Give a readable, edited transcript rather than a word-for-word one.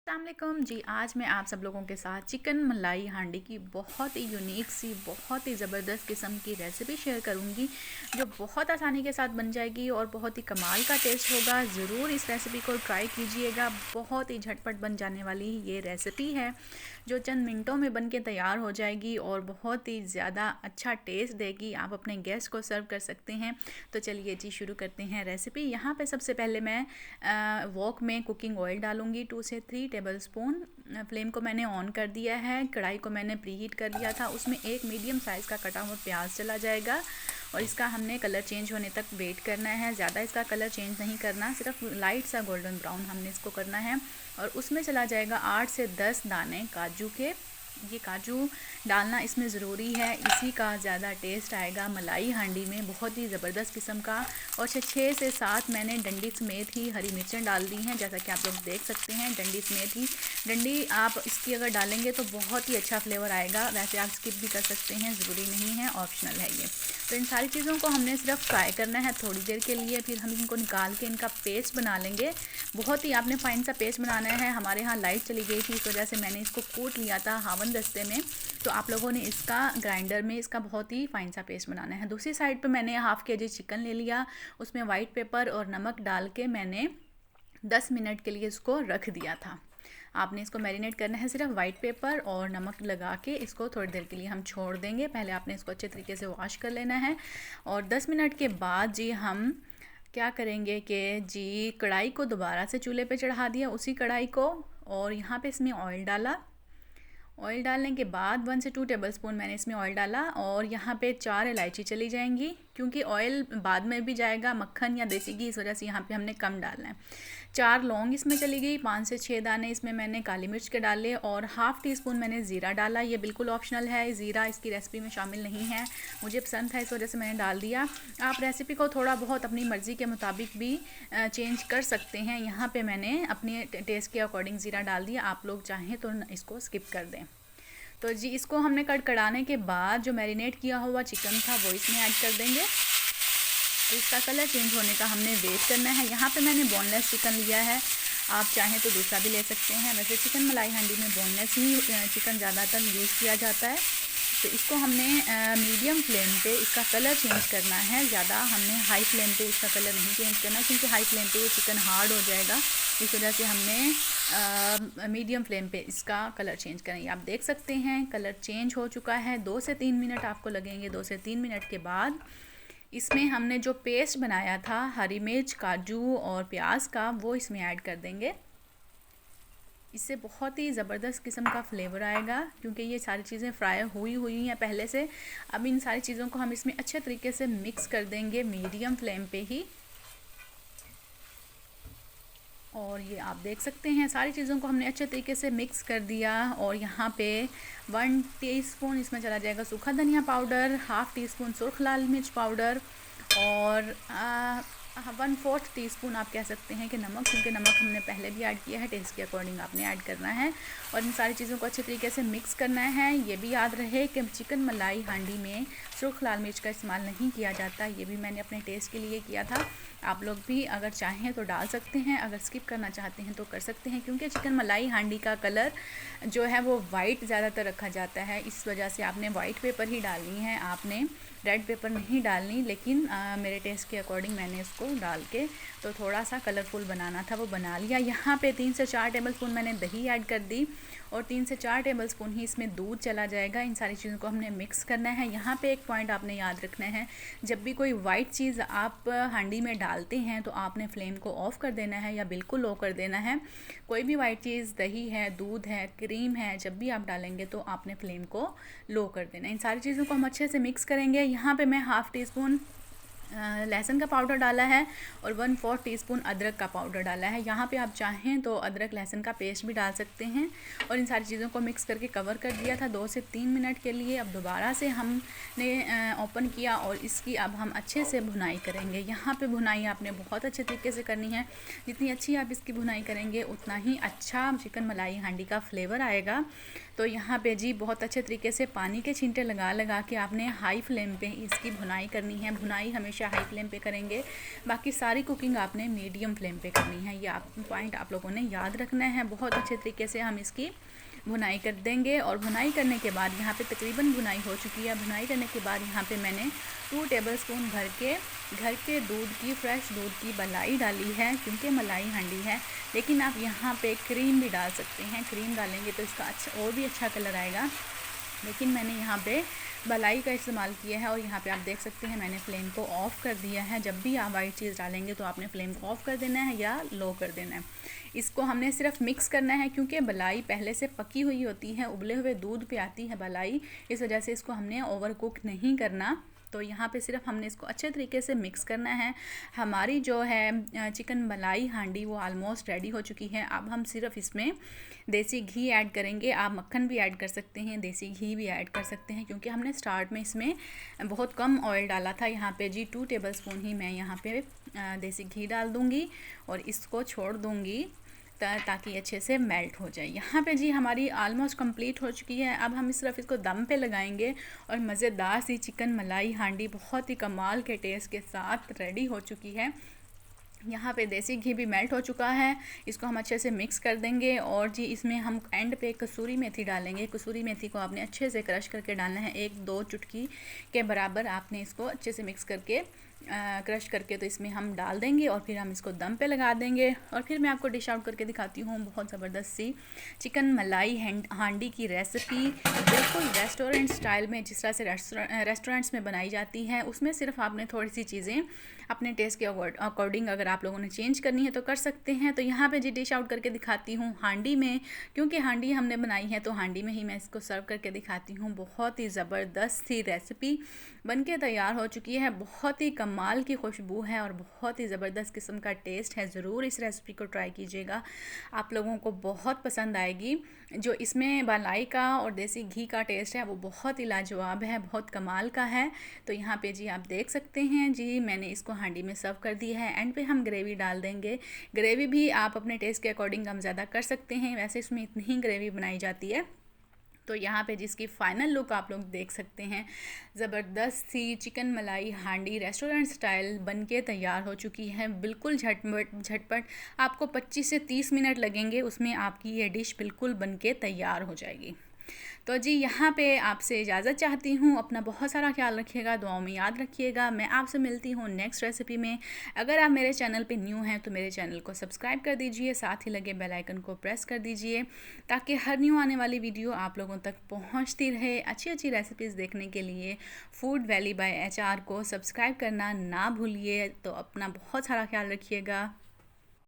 अस्सलामुअलैकुम जी। आज मैं आप सब लोगों के साथ चिकन मलाई हांडी की बहुत ही यूनिक सी बहुत ही ज़बरदस्त किस्म की रेसिपी शेयर करूंगी जो बहुत आसानी के साथ बन जाएगी और बहुत ही कमाल का टेस्ट होगा। ज़रूर इस रेसिपी को ट्राई कीजिएगा। बहुत ही झटपट बन जाने वाली ये रेसिपी है जो चंद मिनटों में बन के तैयार हो जाएगी और बहुत ही ज़्यादा अच्छा टेस्ट देगी। आप अपने गेस्ट को सर्व कर सकते हैं। तो चलिए जी शुरू करते हैं रेसिपी। यहाँ पे सबसे पहले मैं वॉक में कुकिंग ऑयल डालूंगी 2 से 3 टेबलस्पून। फ्लेम को मैंने ऑन कर दिया है। कढ़ाई को मैंने प्रीहीट कर दिया था। उसमें एक मीडियम साइज़ का कटा हुआ प्याज चला जाएगा और इसका हमने कलर चेंज होने तक वेट करना है। ज़्यादा इसका कलर चेंज नहीं करना, सिर्फ लाइट सा गोल्डन ब्राउन हमने इसको करना है। और उसमें चला जाएगा 8 से 10 दाने काजू के। ये काजू डालना इसमें ज़रूरी है, इसी का ज़्यादा टेस्ट आएगा मलाई हांडी में, बहुत ही ज़बरदस्त किस्म का। और 6 से 7 मैंने डंडी समेत ही हरी मिर्चें डाल दी हैं, जैसा कि आप लोग देख सकते हैं। डंडी समेत ही, डंडी आप इसकी अगर डालेंगे तो बहुत ही अच्छा फ्लेवर आएगा। वैसे आप स्किप भी कर सकते हैं, ज़रूरी नहीं है, ऑप्शनल है ये। तो इन सारी चीज़ों को हमने सिर्फ फ्राई करना है थोड़ी देर के लिए, फिर हम इनको निकाल के इनका पेस्ट बना लेंगे। बहुत ही आपने फाइन सा पेस्ट बनाना है। हमारे यहाँ लाइट चली गई थी, इस वजह से मैंने इसको कूट लिया था हावन दस्ते में। तो आप लोगों ने इसका ग्राइंडर में इसका बहुत ही फाइन सा पेस्ट बनाना है। दूसरी साइड पे मैंने हाफ़ के जी चिकन ले लिया। उसमें वाइट पेपर और नमक डाल के मैंने 10 मिनट के लिए इसको रख दिया था। आपने इसको मैरिनेट करना है, सिर्फ वाइट पेपर और नमक लगा के इसको थोड़ी देर के लिए हम छोड़ देंगे। पहले आपने इसको अच्छे तरीके से वॉश कर लेना है। और 10 मिनट के बाद जी हम क्या करेंगे कि जी कढ़ाई को दोबारा से चूल्हे पे चढ़ा दिया, उसी कढ़ाई को, और यहाँ पे इसमें ऑयल डाला। ऑयल डालने के बाद 1 से 2 टेबलस्पून मैंने इसमें ऑयल डाला और यहाँ पे 4 इलायची चली जाएंगी, क्योंकि ऑयल बाद में भी जाएगा, मक्खन या देसी घी, इस वजह से यहाँ पे हमने कम डालना है। 4 लौंग इसमें चली गई, 5 से 6 दाने इसमें मैंने काली मिर्च के डाले और हाफ़ टी स्पून मैंने ज़ीरा डाला। ये बिल्कुल ऑप्शनल है, ज़ीरा इसकी रेसिपी में शामिल नहीं है, मुझे पसंद था इस वजह से मैंने डाल दिया। आप रेसिपी को थोड़ा बहुत अपनी मर्ज़ी के मुताबिक भी चेंज कर सकते हैं। यहाँ पे मैंने अपने टेस्ट के अकॉर्डिंग ज़ीरा डाल दिया, आप लोग चाहें तो इसको स्किप कर दें। तो जी इसको हमने कड़ाने के बाद जो मैरिनेट किया हुआ चिकन था वो इसमें ऐड कर देंगे। इसका कलर चेंज होने का हमने वेट करना है। यहाँ पे मैंने बोनलेस चिकन लिया है, आप चाहें तो दूसरा भी ले सकते हैं। वैसे चिकन मलाई हांडी में बोनलेस ही चिकन ज़्यादातर यूज़ किया जाता है। तो इसको हमने मीडियम फ्लेम पे इसका कलर चेंज करना है। ज़्यादा हमने हाई फ्लेम पे इसका कलर नहीं चेंज करना, क्योंकि हाई फ्लेम पे ये चिकन हार्ड हो जाएगा। इस वजह से हमने मीडियम फ्लेम पे इसका कलर चेंज करेंगे। आप देख सकते हैं कलर चेंज हो चुका है। 2 से 3 मिनट आपको लगेंगे। 2 से 3 मिनट के बाद इसमें हमने जो पेस्ट बनाया था हरी मिर्च, काजू और प्याज का, वो इसमें ऐड कर देंगे। इससे बहुत ही ज़बरदस्त किस्म का फ्लेवर आएगा, क्योंकि ये सारी चीज़ें फ्राई हुई हैं पहले से। अब इन सारी चीज़ों को हम इसमें अच्छे तरीके से मिक्स कर देंगे मीडियम फ्लेम पे ही। और ये आप देख सकते हैं सारी चीज़ों को हमने अच्छे तरीके से मिक्स कर दिया। और यहाँ पे 1 टीस्पून इसमें चला जाएगा सूखा धनिया पाउडर, हाफ़ टी स्पून सुर्ख लाल मिर्च पाउडर और 1/4 टीस्पून आप कह सकते हैं कि नमक, क्योंकि नमक हमने पहले भी ऐड किया है, टेस्ट के अकॉर्डिंग आपने ऐड करना है। और इन सारी चीज़ों को अच्छे तरीके से मिक्स करना है। ये भी याद रहे कि चिकन मलाई हांडी में सुर्ख लाल मिर्च का इस्तेमाल नहीं किया जाता, ये भी मैंने अपने टेस्ट के लिए किया था। आप लोग भी अगर चाहें तो डाल सकते हैं, अगर स्किप करना चाहते हैं तो कर सकते हैं, क्योंकि चिकन मलाई हांडी का कलर जो है वो वाइट ज़्यादातर रखा जाता है, इस वजह से आपने वाइट पेपर ही डालनी है, आपने रेड पेपर नहीं डालनी। लेकिन मेरे टेस्ट के अकॉर्डिंग मैंने इसको डाल के तो थोड़ा सा कलरफुल बनाना था, वो बना लिया। यहाँ पे 3 से 4 टेबलस्पून मैंने दही ऐड कर दी और 3 से 4 टेबलस्पून ही इसमें दूध चला जाएगा। इन सारी चीज़ों को हमने मिक्स करना है। यहाँ पे एक पॉइंट आपने याद रखना है, जब भी कोई वाइट चीज़ आप हांडी में डालते हैं तो आपने फ्लेम को ऑफ़ कर देना है या बिल्कुल लो कर देना है। कोई भी वाइट चीज़, दही है, दूध है, क्रीम है, जब भी आप डालेंगे तो आपने फ्लेम को लो कर देना है। इन सारी चीज़ों को हम अच्छे से मिक्स करेंगे। यहाँ पे मैं हाफ़ टी स्पून लहसुन का पाउडर डाला है और 1/4 टीस्पून अदरक का पाउडर डाला है। यहाँ पे आप चाहें तो अदरक लहसुन का पेस्ट भी डाल सकते हैं। और इन सारी चीज़ों को मिक्स करके कवर कर दिया था 2 से 3 मिनट के लिए। अब दोबारा से हमने ओपन किया और इसकी अब हम अच्छे से भुनाई करेंगे। यहाँ पे भुनाई आपने बहुत अच्छे तरीके से करनी है। जितनी अच्छी आप इसकी भुनाई करेंगे उतना ही अच्छा चिकन मलाई हांडी का फ्लेवर आएगा। तो यहाँ पे जी बहुत अच्छे तरीके से पानी के छींटे लगा लगा के आपने हाई फ्लेम पे इसकी भुनाई करनी है। भुनाई हमेशा हाई फ्लेम पे करेंगे, बाकी सारी कुकिंग आपने मीडियम फ्लेम पे करनी है। ये पॉइंट आप लोगों ने याद रखना है। बहुत अच्छे तरीके से हम इसकी भुनाई कर देंगे। और भुनाई करने के बाद यहाँ पे तकरीबन भुनाई हो चुकी है। भुनाई करने के बाद यहाँ पे मैंने 2 टेबलस्पून भर के घर के दूध की, फ्रेश दूध की मलाई डाली है, क्योंकि मलाई हांडी है। लेकिन आप यहाँ पे क्रीम भी डाल सकते हैं। क्रीम डालेंगे तो इसका अच्छा और भी अच्छा कलर आएगा, लेकिन मैंने यहाँ पे मलाई का इस्तेमाल किया है। और यहाँ पे आप देख सकते हैं मैंने फ्लेम को ऑफ़ कर दिया है। जब भी आप वाइट चीज़ डालेंगे तो आपने फ्लेम को ऑफ़ कर देना है या लो कर देना है। इसको हमने सिर्फ मिक्स करना है, क्योंकि मलाई पहले से पकी हुई होती है, उबले हुए दूध पे आती है मलाई, इस वजह से इसको हमने ओवर कुक नहीं करना। तो यहाँ पे सिर्फ हमने इसको अच्छे तरीके से मिक्स करना है। हमारी जो है चिकन मलाई हांडी वो ऑलमोस्ट रेडी हो चुकी है। अब हम सिर्फ इसमें देसी घी ऐड करेंगे। आप मक्खन भी ऐड कर सकते हैं, देसी घी भी ऐड कर सकते हैं, क्योंकि हमने स्टार्ट में इसमें बहुत कम ऑयल डाला था। यहाँ पे जी 2 टेबलस्पून ही मैं यहाँ पे देसी घी डाल दूँगी और इसको छोड़ दूँगी ताकि अच्छे से मेल्ट हो जाए। यहाँ पे जी हमारी ऑलमोस्ट कंप्लीट हो चुकी है। अब हम सिर्फ इसको दम पे लगाएंगे और मज़ेदार सी चिकन मलाई हांडी बहुत ही कमाल के टेस्ट के साथ रेडी हो चुकी है। यहाँ पे देसी घी भी मेल्ट हो चुका है। इसको हम अच्छे से मिक्स कर देंगे। और जी इसमें हम एंड पे कसूरी मेथी डालेंगे। कसूरी मेथी को आपने अच्छे से क्रश करके डालना है। 1-2 चुटकी के बराबर आपने इसको अच्छे से मिक्स करके क्रश करके तो इसमें हम डाल देंगे और फिर हम इसको दम पे लगा देंगे। और फिर मैं आपको डिश आउट करके दिखाती हूँ बहुत ज़बरदस्त सी चिकन मलाई हांडी की रेसिपी, बिल्कुल रेस्टोरेंट स्टाइल में, जिस तरह से रेस्टोरेंट्स में बनाई जाती है। उसमें सिर्फ आपने थोड़ी सी चीज़ें अपने टेस्ट के अकॉर्डिंग अगर आप लोगों ने चेंज करनी है तो कर सकते हैं। तो यहाँ पे जी डिश आउट करके दिखाती हूँ हांडी में, क्योंकि हांडी हमने बनाई है तो हांडी में ही मैं इसको सर्व करके दिखाती हूँ। बहुत ही ज़बरदस्त सी रेसिपी बनके तैयार हो चुकी है। बहुत ही कमाल की खुशबू है और बहुत ही ज़बरदस्त किस्म का टेस्ट है। ज़रूर इस रेसिपी को ट्राई कीजिएगा, आप लोगों को बहुत पसंद आएगी। जो इसमें मलाई का और देसी घी का टेस्ट है वो बहुत ही लाजवाब है, बहुत कमाल का है। तो यहाँ पे जी आप देख सकते हैं जी मैंने इसको हांडी में सर्व कर दी है। एंड पे हम ग्रेवी डाल देंगे। ग्रेवी भी आप अपने टेस्ट के अकॉर्डिंग कम ज़्यादा कर सकते हैं, वैसे इसमें इतनी ही ग्रेवी बनाई जाती है। तो यहाँ पे जिसकी फ़ाइनल लुक आप लोग देख सकते हैं। ज़बरदस्त सी चिकन मलाई हांडी रेस्टोरेंट स्टाइल बनके तैयार हो चुकी है। बिल्कुल झटपट आपको 25 से 30 मिनट लगेंगे, उसमें आपकी ये डिश बिल्कुल बनके तैयार हो जाएगी। तो जी यहाँ पे आपसे इजाज़त चाहती हूँ। अपना बहुत सारा ख्याल रखिएगा, दुआओं में याद रखिएगा। मैं आपसे मिलती हूँ नेक्स्ट रेसिपी में। अगर आप मेरे चैनल पे न्यू हैं तो मेरे चैनल को सब्सक्राइब कर दीजिए, साथ ही लगे बेल आइकन को प्रेस कर दीजिए, ताकि हर न्यू आने वाली वीडियो आप लोगों तक पहुँचती रहे। अच्छी अच्छी रेसिपीज़ देखने के लिए फूड वैली बाय HR को सब्सक्राइब करना ना भूलिए। तो अपना बहुत सारा ख्याल रखिएगा।